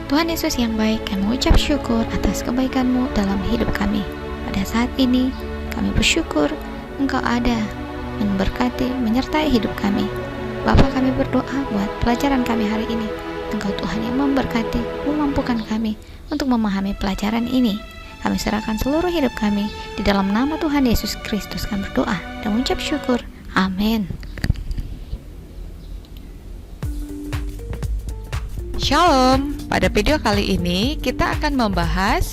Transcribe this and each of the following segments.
Tuhan Yesus yang baik, kami mengucap syukur atas kebaikan-Mu dalam hidup kami. Pada saat ini, kami bersyukur Engkau ada memberkati, menyertai hidup kami. Bapa, kami berdoa buat pelajaran kami hari ini. Engkau Tuhan yang memberkati, memampukan kami untuk memahami pelajaran ini. Kami serahkan seluruh hidup kami di dalam nama Tuhan Yesus Kristus. Kami berdoa dan mengucap syukur. Amin. Shalom, pada video kali ini kita akan membahas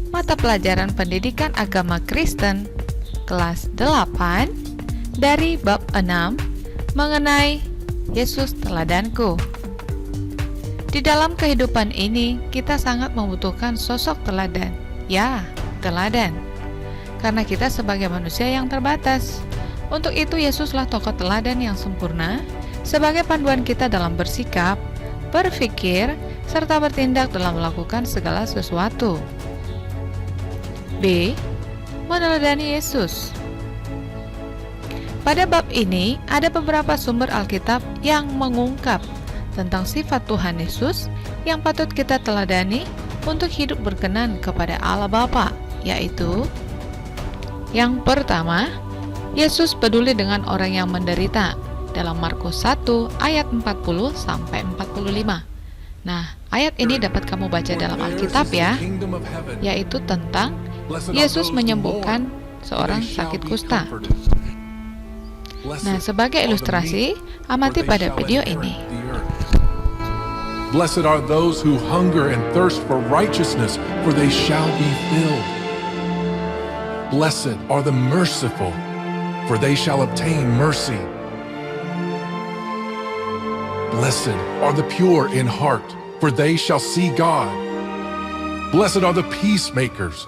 mata pelajaran pendidikan agama Kristen kelas 8 dari bab 6 mengenai Yesus teladanku. Di dalam kehidupan ini kita sangat membutuhkan sosok teladan. Ya, teladan. Karena kita sebagai manusia yang terbatas. Untuk itu Yesuslah tokoh teladan yang sempurna sebagai panduan kita dalam bersikap, berpikir, serta bertindak dalam melakukan segala sesuatu. B. Meneladani Yesus. Pada bab ini ada beberapa sumber Alkitab yang mengungkap tentang sifat Tuhan Yesus yang patut kita teladani untuk hidup berkenan kepada Allah Bapa, yaitu yang pertama, Yesus peduli dengan orang yang menderita dalam Markus 1 ayat 40 sampai 45. Nah, ayat ini dapat kamu baca dalam Alkitab ya, yaitu tentang Yesus menyembuhkan seorang sakit kusta. Nah, sebagai ilustrasi, amati pada video ini. Blessed are those who hunger and thirst for righteousness, for they shall be filled. Blessed are the merciful, for they shall obtain mercy. Blessed are the pure in heart, for they shall see God. Blessed are the peacemakers,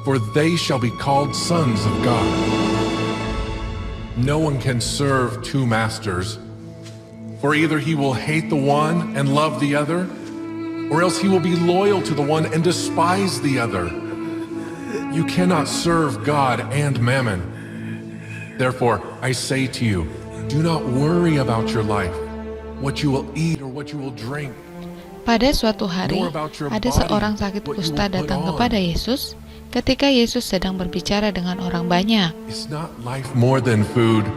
for they shall be called sons of God. No one can serve two masters, for either he will hate the one and love the other, or else he will be loyal to the one and despise the other. You cannot serve God and mammon. Therefore, I say to you, do not worry about your life, what you will eat or what you will drink. Pada suatu hari, ada seorang sakit kusta datang kepada Yesus ketika Yesus sedang berbicara dengan orang banyak. Is not life more than food,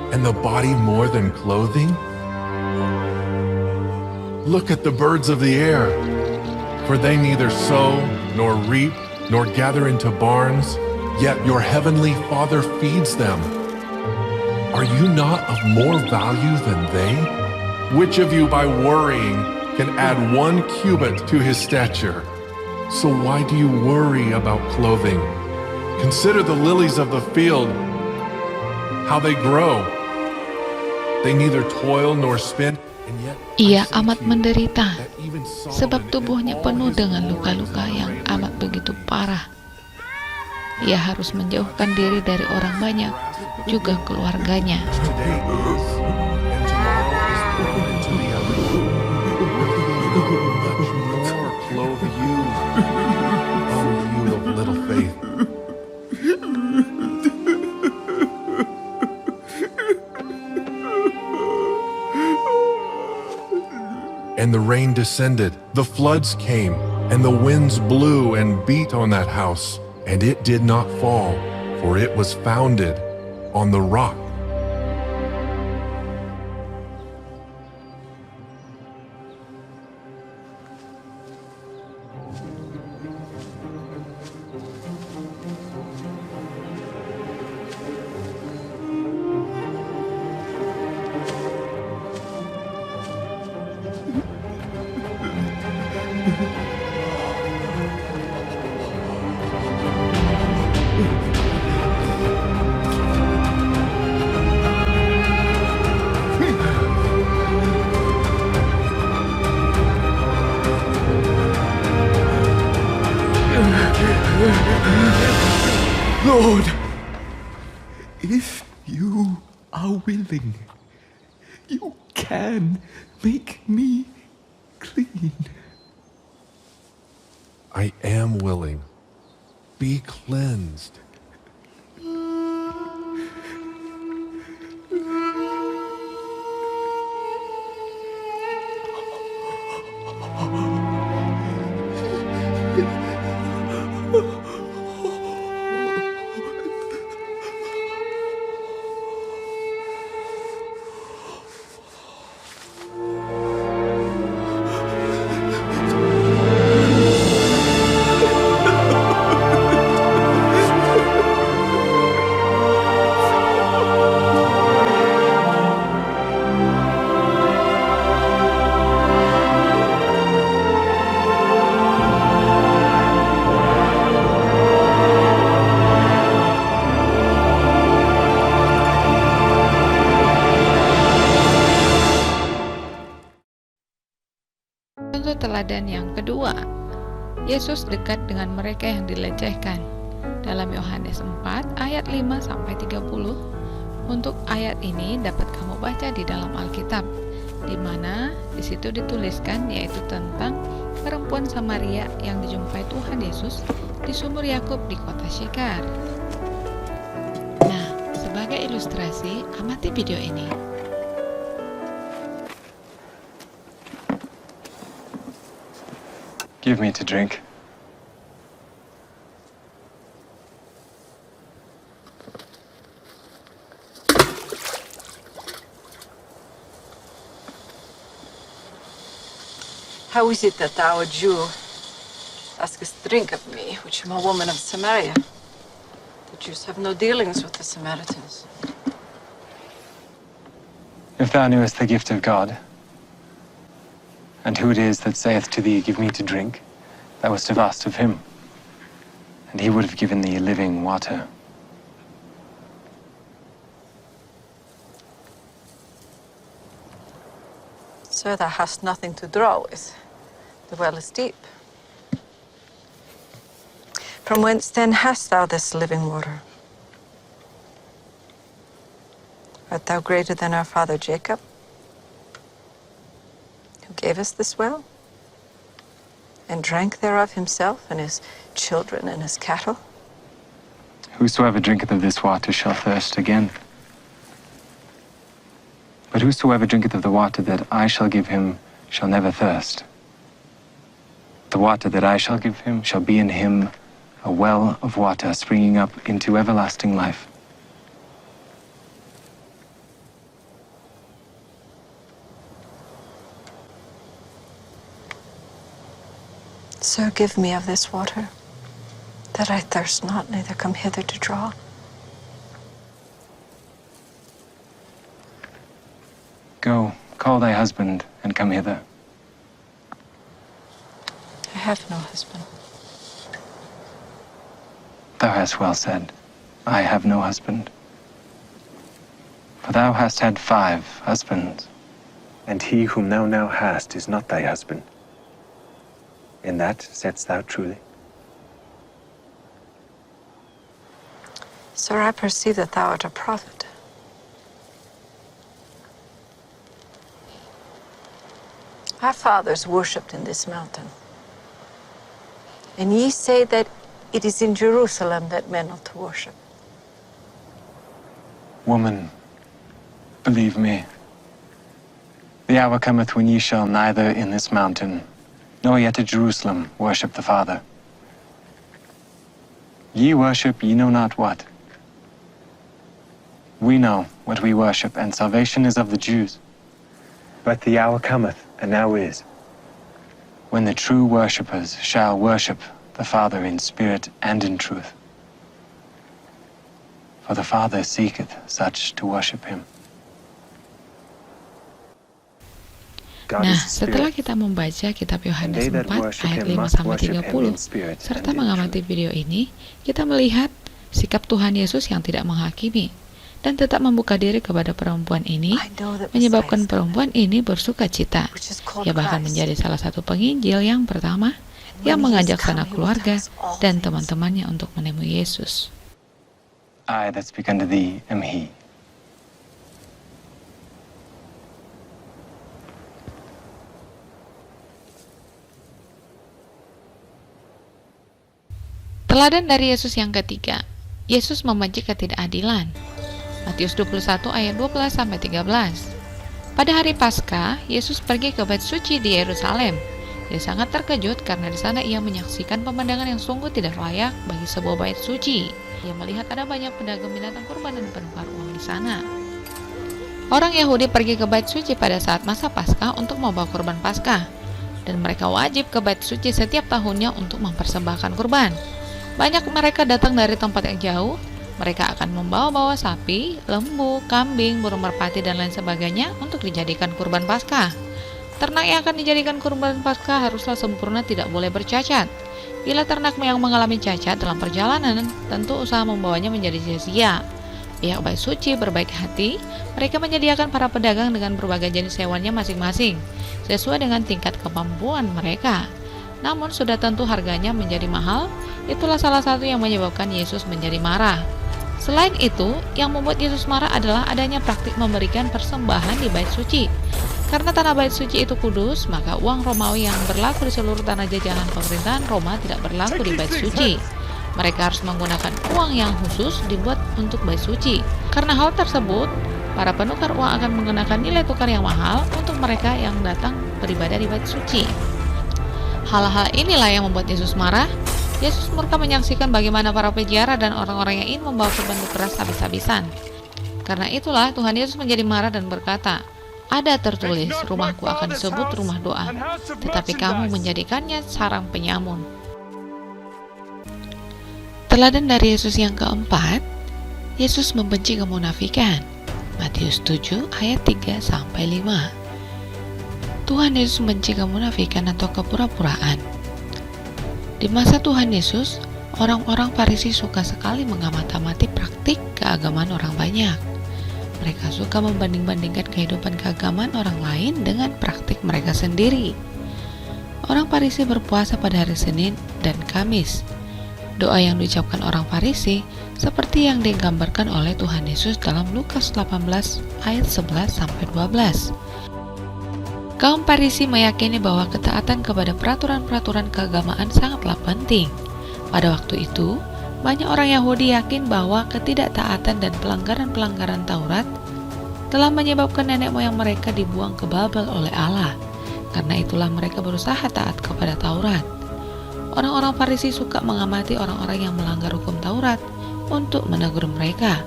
and the body more than clothing? Look at the birds of the air, for they neither sow, nor reap, nor gather into barns, yet your heavenly Father feeds them. Are you not of more value than they? Which of you by worrying can add 1 cubit to his stature? So why do you worry about clothing? Consider the lilies of the field, how they grow. They neither toil nor spin. Ia amat menderita, sebab tubuhnya penuh dengan luka-luka yang amat begitu parah. Ia harus menjauhkan diri dari orang banyak, juga keluarganya. And the rain descended, the floods came, and the winds blew and beat on that house, and it did not fall, for it was founded on the rock. Lord, if you are willing, you can make me clean. I am willing. Be cleansed. Untuk teladan yang kedua, Yesus dekat dengan mereka yang dilecehkan. Dalam Yohanes 4 ayat 5-30, untuk ayat ini dapat kamu baca di dalam Alkitab, di mana di situ dituliskan yaitu tentang perempuan Samaria yang dijumpai Tuhan Yesus di sumur Yakub di kota Syekar. Nah, sebagai ilustrasi, amati video ini. Give me to drink. How is it that thou, a Jew, askest drink of me, which am a woman of Samaria? The Jews have no dealings with the Samaritans. If thou knewest the gift of God, and who it is that saith to thee, Give me to drink, thou wouldst have asked of him, and he would have given thee living water. Sir, thou hast nothing to draw with. The well is deep. From whence then hast thou this living water? Art thou greater than our father Jacob, who gave us this well, and drank thereof himself, and his children, and his cattle? Whosoever drinketh of this water shall thirst again. But whosoever drinketh of the water that I shall give him shall never thirst. The water that I shall give him shall be in him a well of water springing up into everlasting life. Sir, give me of this water, that I thirst not, neither come hither to draw. Go, call thy husband, and come hither. I have no husband. Thou hast well said, I have no husband. For thou hast had 5 husbands, and he whom thou now hast is not thy husband. In that saidst thou truly. Sir, I perceive that thou art a prophet. Our fathers worshipped in this mountain. And ye say that it is in Jerusalem that men ought to worship. Woman, believe me, the hour cometh when ye shall neither in this mountain, nor yet at Jerusalem worship the Father. Ye worship ye know not what. We know what we worship, and salvation is of the Jews. But the hour cometh, and now is, when the true worshippers shall worship the Father in spirit and in truth. For the Father seeketh such to worship him. Nah, setelah kita membaca kitab Yohanes 4 ayat 5-30 serta mengamati video ini, kita melihat sikap Tuhan Yesus yang tidak menghakimi dan tetap membuka diri kepada perempuan ini, menyebabkan perempuan ini bersuka cita. Ia bahkan menjadi salah satu penginjil yang pertama yang mengajak sanak keluarga dan teman-temannya untuk menemui Yesus. I that speak unto thee am he. Teladan dari Yesus yang ketiga, Yesus membenci ketidakadilan. Matius 21 ayat 12-13. Pada hari Paskah, Yesus pergi ke Bait Suci di Yerusalem. Dia sangat terkejut karena di sana ia menyaksikan pemandangan yang sungguh tidak layak bagi sebuah bait suci. Ia melihat ada banyak pedagang binatang kurban dan penukar uang di sana. Orang Yahudi pergi ke Bait Suci pada saat masa Paskah untuk membawa kurban Paskah, dan mereka wajib ke Bait Suci setiap tahunnya untuk mempersembahkan kurban. Banyak mereka datang dari tempat yang jauh. Mereka akan membawa-bawa sapi, lembu, kambing, burung merpati, dan lain sebagainya untuk dijadikan kurban Paskah. Ternak yang akan dijadikan kurban Paskah haruslah sempurna, tidak boleh bercacat. Bila ternak yang mengalami cacat dalam perjalanan, tentu usaha membawanya menjadi sia-sia. Pihak bait suci berbaik hati, mereka menyediakan para pedagang dengan berbagai jenis hewannya masing-masing, sesuai dengan tingkat kemampuan mereka. Namun sudah tentu harganya menjadi mahal, itulah salah satu yang menyebabkan Yesus menjadi marah. Selain itu, yang membuat Yesus marah adalah adanya praktik memberikan persembahan di bait suci. Karena tanah bait suci itu kudus, maka uang Romawi yang berlaku di seluruh tanah jajahan pemerintahan Roma tidak berlaku di bait suci. Mereka harus menggunakan uang yang khusus dibuat untuk bait suci. Karena hal tersebut, para penukar uang akan menggunakan nilai tukar yang mahal untuk mereka yang datang beribadah di bait suci. Hal-hal inilah yang membuat Yesus marah. Yesus murka menyaksikan bagaimana para peziarah dan orang-orang yang ingin membawa korban beras habis-habisan. Karena itulah Tuhan Yesus menjadi marah dan berkata, "Ada tertulis, rumahku akan disebut rumah doa, tetapi kamu menjadikannya sarang penyamun." Teladan dari Yesus yang keempat, Yesus membenci kemunafikan. Matius 7 ayat 3-5. Tuhan Yesus membenci kemunafikan atau kepura-puraan. Di masa Tuhan Yesus, orang-orang Farisi suka sekali mengamati praktik keagamaan orang banyak. Mereka suka membanding-bandingkan kehidupan keagamaan orang lain dengan praktik mereka sendiri. Orang Farisi berpuasa pada hari Senin dan Kamis. Doa yang diucapkan orang Farisi seperti yang digambarkan oleh Tuhan Yesus dalam Lukas 18 ayat 11-12. Kaum Farisi meyakini bahwa ketaatan kepada peraturan-peraturan keagamaan sangatlah penting. Pada waktu itu, banyak orang Yahudi yakin bahwa ketidaktaatan dan pelanggaran-pelanggaran Taurat telah menyebabkan nenek moyang mereka dibuang ke Babel oleh Allah. Karena itulah mereka berusaha taat kepada Taurat. Orang-orang Farisi suka mengamati orang-orang yang melanggar hukum Taurat untuk menegur mereka.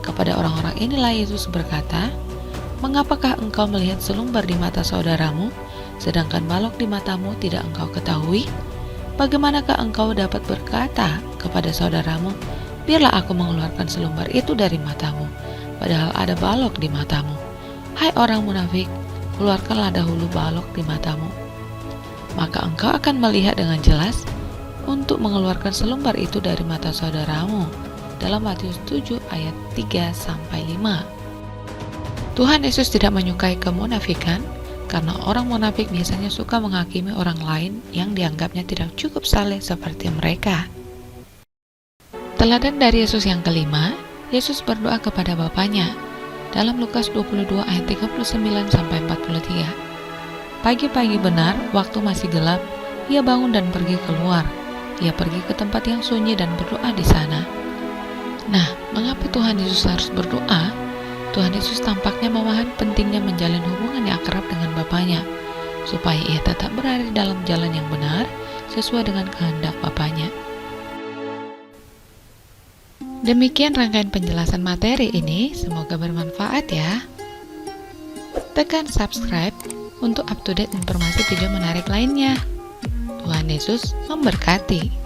Kepada orang-orang inilah Yesus berkata, "Mengapakah engkau melihat selumbar di mata saudaramu, sedangkan balok di matamu tidak engkau ketahui? Bagaimanakah engkau dapat berkata kepada saudaramu, biarlah aku mengeluarkan selumbar itu dari matamu, padahal ada balok di matamu? Hai orang munafik, keluarkanlah dahulu balok di matamu. Maka engkau akan melihat dengan jelas untuk mengeluarkan selumbar itu dari mata saudaramu." Dalam Matius 7 ayat 3-5. Tuhan Yesus tidak menyukai kemunafikan karena orang munafik biasanya suka menghakimi orang lain yang dianggapnya tidak cukup saleh seperti mereka. Teladan dari Yesus yang kelima, Yesus berdoa kepada Bapanya dalam Lukas 22 ayat 39-43. Pagi-pagi benar, waktu masih gelap, ia bangun dan pergi keluar. Ia pergi ke tempat yang sunyi dan berdoa di sana. Nah, mengapa Tuhan Yesus harus berdoa? Tuhan Yesus tampaknya memahami pentingnya menjalin hubungan yang akrab dengan Bapanya, supaya ia tetap berada dalam jalan yang benar sesuai dengan kehendak Bapanya. Demikian rangkaian penjelasan materi ini, semoga bermanfaat ya. Tekan subscribe untuk up to date informasi video menarik lainnya. Tuhan Yesus memberkati.